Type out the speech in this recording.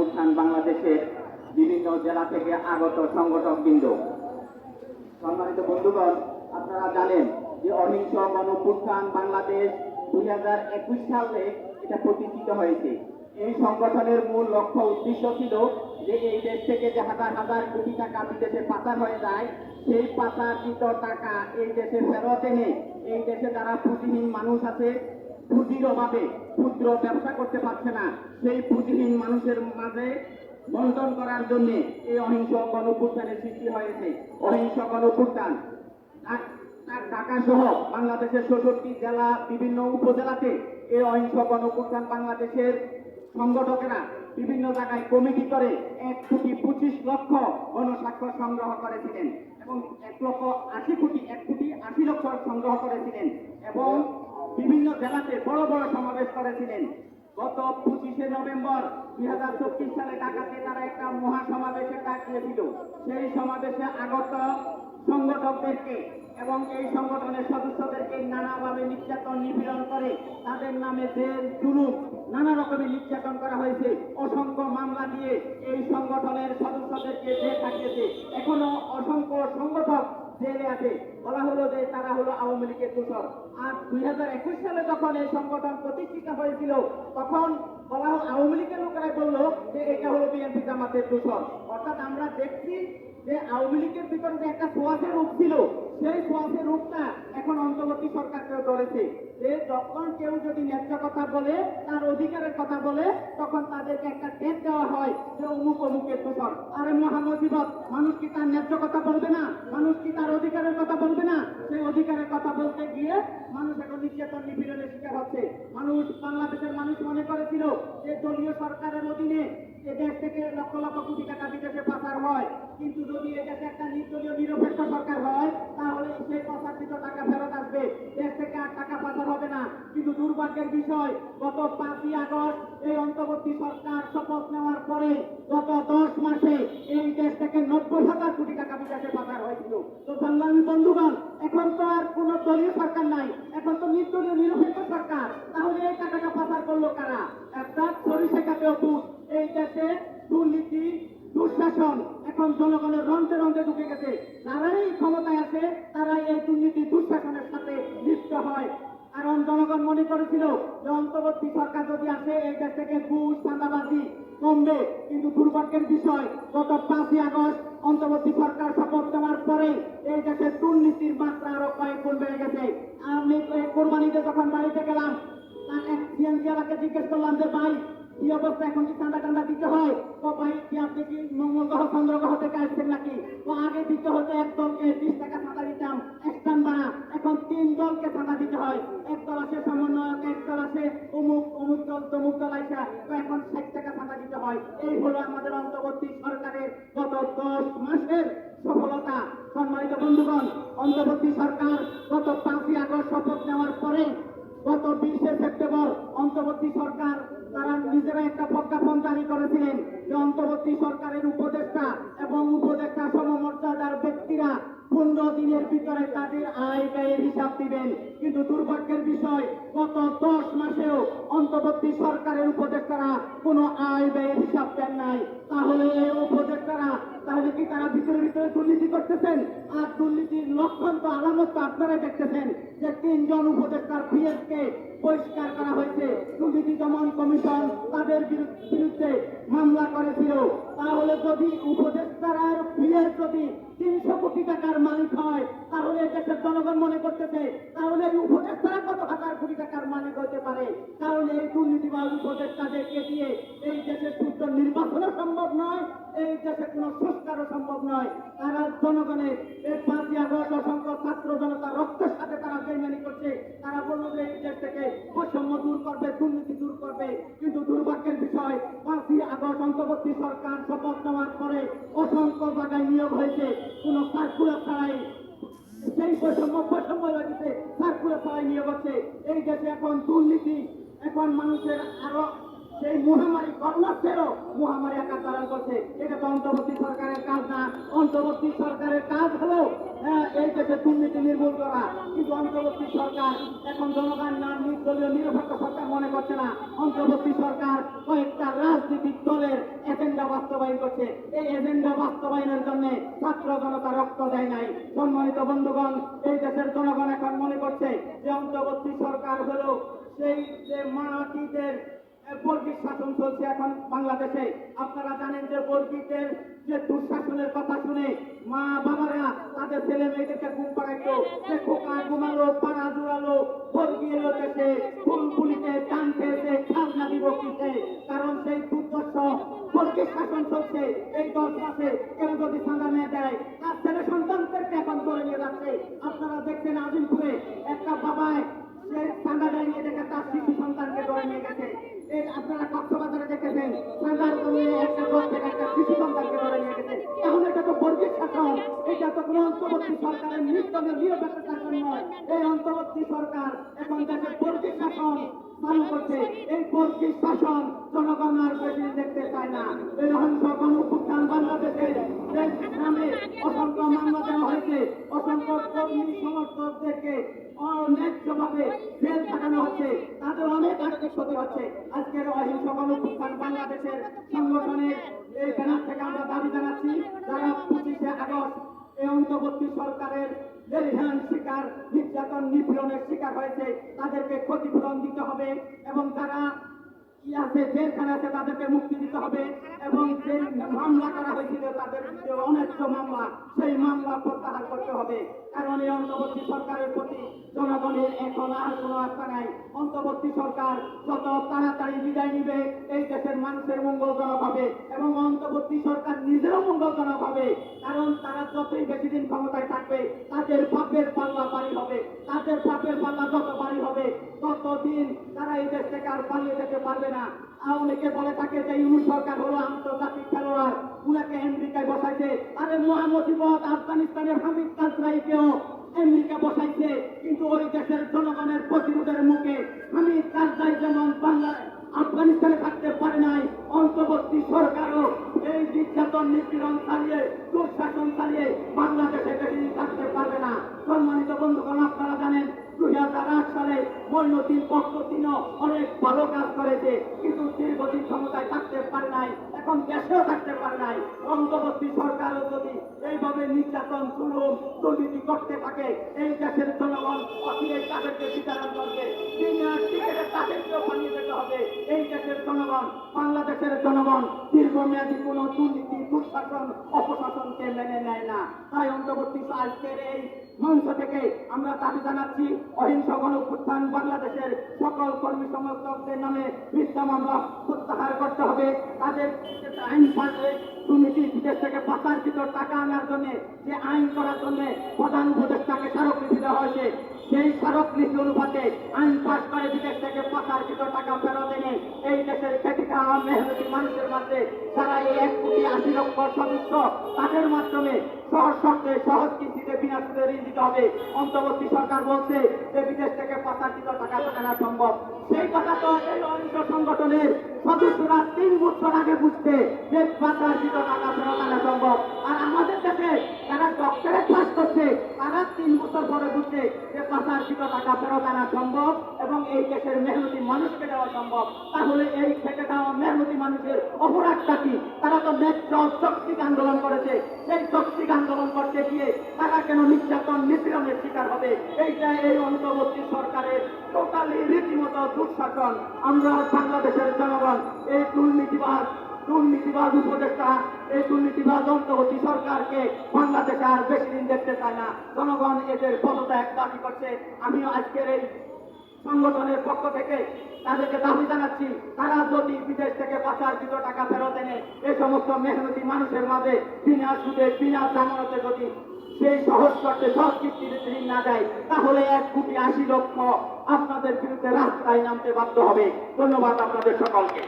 গণঅভ্যুত্থান বাংলাদেশের বিভিন্ন জেলা থেকে আগত সংগঠকবৃন্দ, সম্মানিত বন্ধুগণ, আপনারা জানেন যে অহিংস গণঅভ্যুত্থান বাংলাদেশ 2021 সালে এটা প্রতিষ্ঠিত হয়েছে। এই সংগঠনের মূল লক্ষ্য উদ্দেশ্য ছিল যে এই দেশ থেকে যে হাজার হাজার কোটি টাকা বিদেশে পাচার হয়ে যায়, সেই পাচারকৃত টাকা এই দেশে ফেরত এনে এই দেশে যারা পুঁজিহীন মানুষ আছে, পুঁজির অভাবে ক্ষুদ্র ব্যবসা করতে পারছে না, সেই পুঁজিহীন মানুষের মাঝে বন্টন করার জন্য এই অহিংস গণঅভ্যুত্থানের সৃষ্টি হয়েছে। অহিংস গণঅভ্যুত্থান ঢাকা সহ বাংলাদেশের ৬৬ জেলা বিভিন্ন উপজেলাতে এই অহিংস গণঅভ্যুত্থান বাংলাদেশের সংগঠকেরা বিভিন্ন জায়গায় কমিটি করে ১,২৫,০০,০০০ গণস্বাক্ষর সংগ্রহ করেছিলেন এবং ১,৮০,০০,০০০ সংগ্রহ করেছিলেন এবং বিভিন্ন জেলাতে বড় বড় সমাবেশ করেছিলেন। গত ২৫শে নভেম্বর ২০২৪ সালে ঢাকাতে তারা একটা মহাসমাবেশের ডাক দিয়েছিল। সেই সমাবেশে আগত সংগঠকদেরকে এবং এই সংগঠনের সদস্যদেরকে নানাভাবে নির্যাতন নিপীড়ন করে তাদের নামে জেল জুলুম নানা রকমের নির্যাতন করা হয়েছে। অসংখ্য মামলা দিয়ে এই সংগঠনের সদস্যদেরকে জেল থাকিয়েছে। এখনো অসংখ্য সংগঠক জেলে আছে। বলা হলো যে তারা হলো আওয়ামী লীগের দোষর। আর ২০২১ সালে যখন এই সংগঠন প্রতিষ্ঠিত হয়েছিল তখন বলা হলো আওয়ামী লীগের লোকেরাই বললো যে এটা হলো বিএনপি জামাতের দোষর। অর্থাৎ আমরা দেখছি যে আওয়ামী লীগের ভিতরে যে একটা সোয়াসের রূপ ছিল, সেই সোয়াসের রূপটা এখন অন্তর্বর্তী সরকারকেও ধরেছে যে যখন কেউ যদি ন্যায্য কথা বলে, তার অধিকারের কথা বলে, তখন তাদেরকে একটা টেট দেওয়া হয় যে অমুক অমুকের দোষর। আরে মহামজিবত, মানুষ কি তার ন্যায্য কথা বলবে না? মানুষ কি তার অধিকারের কথা বলবে না? সেই অধিকারের কথা বলতে গিয়ে মানুষ এখন নির্যাতন নিপীড়নের শিকার হচ্ছে। বাংলাদেশের মানুষ মনে করেছিল যে দলীয় সরকারের অধীনে এদেশ থেকে লক্ষ লক্ষ কোটি টাকা বিদেশে পাচার হয়, কিন্তু যদি এদেশে একটা নির্দলীয় নিরপেক্ষ সরকার হয় তাহলে সেই পাচারকৃত টাকা ফেরত আসবে, দেশ থেকে আর টাকা পাচার হবে না। কিন্তু দুর্ভাগ্যের বিষয়, গত ৫ই আগস্ট এই অন্তর্বর্তী সরকার শপথ নেওয়ার পরে গত ১০ মাসে এই দেশ থেকে ৯০,০০০ কোটি টাকা বিদেশে পাচার হয়েছিল। তো সংগ্রামী বন্ধুগণ, এখন তো আর কোন দলীয় সরকার নাই, এখন তো নির্দলীয় নিরপেক্ষ সরকার। তাহলে এই টাকাটা পাচার করলো কারা? একটা সরিষা কাটে অতুট। এই দেশে দুর্নীতি দুঃশাসন এখন জনগণের রন্ধ্রে রন্ধ্রে ঢুকে গেছে। যারাই ক্ষমতায় আসে তারাই এই দুর্নীতি দুঃশাসনের সাথে লিপ্ত হয়। কারণ জনগণ মনে করেছিল যে অন্তর্বর্তী সরকার যদি আসে এই দেশ থেকে ঘুষ চাঁদাবাজি কমবে, কিন্তু দুর্ভাগ্যের বিষয় গত 5ই আগস্ট অন্তর্বর্তী সরকার শপথ নেওয়ার পরে এই দেশের দুর্নীতির মাত্রা আরো কয়েক গুণ বেড়ে গেছে। আমি কোরবানিতে যখন বাড়িতে গেলাম, এক সিএনজিওয়ালাকে জিজ্ঞেস করলাম যে ভাই কি অবস্থা, এখন কি চাঁদা টান্দা দিতে হয়? তো ভাই কি আপনি কি মঙ্গল গ্রহ চন্দ্র গ্রহ থেকে আসছেন নাকি? তো আগে দিতে হতো এক দলকে 20 টাকা চাঁদা দিতাম এক টান ভাড়া, এখন 3 দলকে চাঁদা দিতে হয়। এক দল আসে সমন্বয়ক, এক দল আসে অমুক অমুক দল তমুক দল আইসা, তো এখন 60 টাকা চাঁদা দিতে হয়। এই হলো আমাদের অন্তর্বর্তী সরকারের গত 10 মাসের সফলতা। সম্মানিত বন্ধুগণ, অন্তর্বর্তী সরকার গত 5ই আগস্ট শপথ নেওয়ার পরে গত 20শে সেপ্টেম্বর অন্তর্বর্তী সরকার তারা নিজেরা একটা প্রজ্ঞাপন জারি করেছিলেন যে অন্তর্বর্তী সরকারের উপদেষ্টা এবং উপদেষ্টা সমমর্যাদার ব্যক্তিরা 15 দিনের ভিতরে তাদের আয় ব্যয়ের হিসাব দিবেন। কিন্তু দুর্ভাগ্যের বিষয়, গত 10 মাসেও অন্তর্বর্তী সরকারের উপদেষ্টারা কোনো আয় ব্যয়ের হিসাব দেন নাই। তাহলে এই উপদেষ্টারা তাহলে কি তারা ভিতরে ভিতরে দুর্নীতি করতেছেন? আর দুর্নীতির লক্ষণ তো আলামত তো আপনারাই দেখতেছেন যে 3 জন উপদেষ্টার পিএসকে বহিষ্কার করা হয়েছে। দুর্নীতি দমন কমিশন তাদের বিরুদ্ধে মামলা করেছিল। তাহলে যদি উপদেষ্টার পিএস যদি 300 কোটি টাকার মালিক হয়, তাহলে দেশের জনগণ মনে করতেছে তাহলে এই উপদেষ্টারা কত হাজার কোটি টাকার মালিক হতে পারে। কারণ এই দুর্নীতিবাজ উপদেষ্টাদেরকে দিয়ে এই দেশের সুস্থ নির্বাচনও সম্ভব নয়, এই দেশে কোনো সংস্কারও সম্ভব নয়। তারা জনগণের এই 5ই আগস্ট অসংখ্য ছাত্র জনতা রক্তের সাথে তারা বেইমানি করছে। তারা বলল যে এই দেশ থেকে বৈষম্য দূর করবে, দুর্নীতি দূর করবে। কিন্তু দুর্ভাগ্যের বিষয়, 5ই আগস্ট অন্তর্বর্তী সরকার শপথ নেওয়ার পরে অসংখ্য জায়গায় নিয়োগ হয়েছে কোনো সার্কুলার ছাড়াই। সেই বৈষম্য লাগিতে সার্কুলার ছাড়াই নিয়োগ হচ্ছে। এই দেশে এখন দুর্নীতি, এখন মানুষের আরো সেই মহামারী করোনাতেও মহামারী আকার ধারণ করছে। এটা তো অন্তর্বর্তী সরকারের কাজ না। অন্তর্বর্তী সরকারের কাজ হলো এই দেশে দুর্নীতি নির্মূল করা। কিন্তু অন্তর্বর্তী সরকার এখন জনগণ না নির্দলীয় নিরপেক্ষ সরকার মনে করছে না। অন্তর্বর্তী সরকার কয়েকটা রাজনৈতিক দলের এজেন্ডা বাস্তবায়ন করছে। এই এজেন্ডা বাস্তবায়নের জন্য ছাত্র জনতা রক্ত দেয় নাই। সম্মানিত বন্ধুগণ, এই দেশের জনগণ এখন মনে করছে যে অন্তর্বর্তী সরকার হলো সেই যে মারাঠিদের বর্গিক শাসন চলছে এখন বাংলাদেশে। আপনারা জানেন যে বর্গিকের যে দুঃশাসনের কথা শুনে মা বাবারা তাদের ছেলে মেয়েদেরকে ঘুম পাড়াইতো, যে খোকা ঘুমালো, পাড়া জুড়ালো, বর্গি এলো দেশে, ফুলপুলিতে টান খেয়েছে, খাজনা দিব কিসে? কারণ সেই দুর্দর্শ বর্গিক শাসন চলছে। এই 10 মাসে কেউ যদি চাঁদা নিয়ে দেয় তার ছেলে সন্তানদেরকে এখন ধরে নিয়ে যাচ্ছে। আপনারা দেখছেন আজিমপুরে একটা বাবায় সে চাঁদা দেয়নি দেখে তার শিশু সন্তানকে ধরে নিয়ে গেছে। আপনারা কক্সবাজারে দেখেছেন চাঁদার জন্য একটা ঘর থেকে একটা শিশু সন্তানকে ধরে নিয়ে গেছে। তাহলে এটা তো বর্গিক শাসন। এটা তো কোনো অন্তর্বর্তী সরকারের নির্দলীয় নিরপেক্ষ শাসন নয়। এই অন্তর্বর্তী সরকার এখন দেশে বর্গিক শাসন চালু করছে। এই বর্গিক শাসন জনগণ আর বেশি দেখতে চায় না। এই অহিংস গণঅভ্যুত্থান বাংলাদেশের নামে অসংখ্য মামলা দেওয়া হয়েছে। অসংখ্য কর্মী সমর্থকদেরকে অন্যায্যভাবে জেল খাটানো হচ্ছে। তাদের অনেক আর্থিক ক্ষতি হচ্ছে। আজকের অহিংস গণঅভ্যুত্থান বাংলাদেশের সংগঠনের এই ব্যানার থেকে আমরা দাবি জানাচ্ছি, যারা 25শে আগস্ট এই অন্তর্বর্তী সরকারের জেলখান শিকার, নির্যাতন নিপীড়নের শিকার হয়েছে, তাদেরকে ক্ষতিপূরণ দিতে হবে এবং যারা আছে জেলখানা আছে তাদেরকে মুক্তি দিতে হবে এবং যে মামলা করা হয়েছিল তাদের যে অন্যায্য মামলা, সেই মামলা প্রত্যাহার করতে হবে। কারণ এই অন্তর্বর্তী সরকারের প্রতি জনগণের এখন আর কোনো আস্থা নাই। অন্তর্বর্তী সরকার যত তাড়াতাড়ি বিদায় নিবে এই দেশের মানুষের মঙ্গলজনক হবে এবং অন্তর্বর্তী সরকার নিজেরও মঙ্গলজনক হবে। কারণ তারা যতই বেশি দিন ক্ষমতায় থাকবে তাদের পাপের পাল্লা ভারী হবে। তাদের পাপের পাল্লা যত ভারী হবে ততদিন তারা এই দেশ থেকে আর পালিয়ে যেতে পারবে না। অনেকে বলে থাকে যে ইউনুস সরকার হলো আন্তর্জাতিক খেলোয়াড়, উনাকে আমেরিকায় বসাইছে। আরে মুজিবত আফগানিস্তানের হামিদ কারজাইকেও আমেরিকা বসাইছে, কিন্তু ওই দেশের জনগণের প্রতিরোধের মুখে হামিদ কারজাই যেমন আফগানিস্তানে থাকতে পারে নাই, অন্তর্বর্তী সরকারও এই নির্যাতন নিপীড়ন চালিয়ে দুঃশাসন চালিয়ে বাংলাদেশে বেশি দিন থাকতে পারবে না। সম্মানিত বন্ধুগণ, আপনারা জানেন 2008 সালে মঈনুদ্দিন পক্ষতিনও অনেক ভালো কাজ করেছে, কিন্তু দীর্ঘদিন ক্ষমতায় থাকতে পারে নাই, এখন দেশেও থাকতে পারে নাই। অন্তর্বর্তী সরকারও যদি এইভাবে নির্যাতন জুলুম দুর্নীতি করতে থাকে এই দেশের জনগণ অচিরে তাদেরকে বিচারণ করবে। তাদেরকেও পালিয়ে যেতে হবে। এই দেশের জনগণ, বাংলাদেশের জনগণ দীর্ঘমেয়াদী কোনো দুর্নীতি দুঃশাসন অপশাসনকে মেনে নেয় না। তাই অন্তর্বর্তী আজকের এই মঞ্চ থেকে আমরা দাবি জানাচ্ছি, অহিংস গণঅভ্যুত্থান বাংলাদেশের সকল কর্মী সমর্থকদের নামে মিথ্যা মামলা প্রত্যাহার করতে হবে। তাদের আইন পাল্টে দুর্নীতি বিদেশ থেকে পাচারকৃত টাকা আনার জন্য যে আইন করার জন্য প্রধান উপদেষ্টাকে স্মারকলিপি দেওয়া হয়েছে, সেই স্মারকলিপি অনুপাতে আইন পাশ করে বিদেশ থেকে পাচারকৃত টাকা ফেরত এনে এই দেশের খেটে খাওয়া মেহনতি মানুষের মধ্যে যারা এই 1,80,00,000 সদস্য তাদের মাধ্যমে সহজ শর্তে সহজ কিস্তিতে বিনা সুদে ঋণ দিতে হবে। অন্তর্বর্তী সরকার বলছে যে বিদেশ থেকে পাচারকৃত টাকা আনা সম্ভব। সেই কথা তো এই অহিংস সংগঠনের সদস্যরা 3 বছর আগে বুঝতে যে পাচারকৃত টাকা ফেরত আনা সম্ভব। আর আমাদের দেশে যারা ডক্টরেট পাস করছে তারা 3 বছর পরে বুঝছে যে পাচারকৃত টাকা ফেরত আনা সম্ভব এবং এই দেশের মেহনতি মানুষকে দেওয়া সম্ভব। তাহলে এই খেটে খাওয়া মেহনতি মানুষের অপরাধটা কি? তারা তো ন্যায্য শক্তিক আন্দোলন করেছে, সেই শক্তিক আন্দোলন করতে গিয়ে তারা কেন নির্যাতন নিপীড়নের শিকার হবে? এইটা এই অন্তর্বর্তী সরকারের টোটালি রীতিমতো দুঃশাসন। আমরা বাংলাদেশের জনগণ এই দুর্নীতিবাজ উপদেষ্টা, এই দুর্নীতিবাজ অন্তর্বর্তী সরকারকে বাংলাদেশে আর বেশি দিন দেখতে চায় না। জনগণ এদের পদত্যাগ দাবি করছে। আমিও আজকের এই সংগঠনের পক্ষ থেকে তাদেরকে দাবি জানাচ্ছি, তারা যদি বিদেশ থেকে পাচারকৃত টাকা ফেরত এনে এই সমস্ত মেহনতি মানুষের মাঝে বিনা সুদে বিনা জামানতে যদি সেই সহজ শর্তে সহজ কিস্তিতে ঋণ না দেয় তাহলে 1,80,00,000 আপনাদের বিরুদ্ধে রাস্তায় নামতে বাধ্য হবে। ধন্যবাদ আপনাদের সকলকে।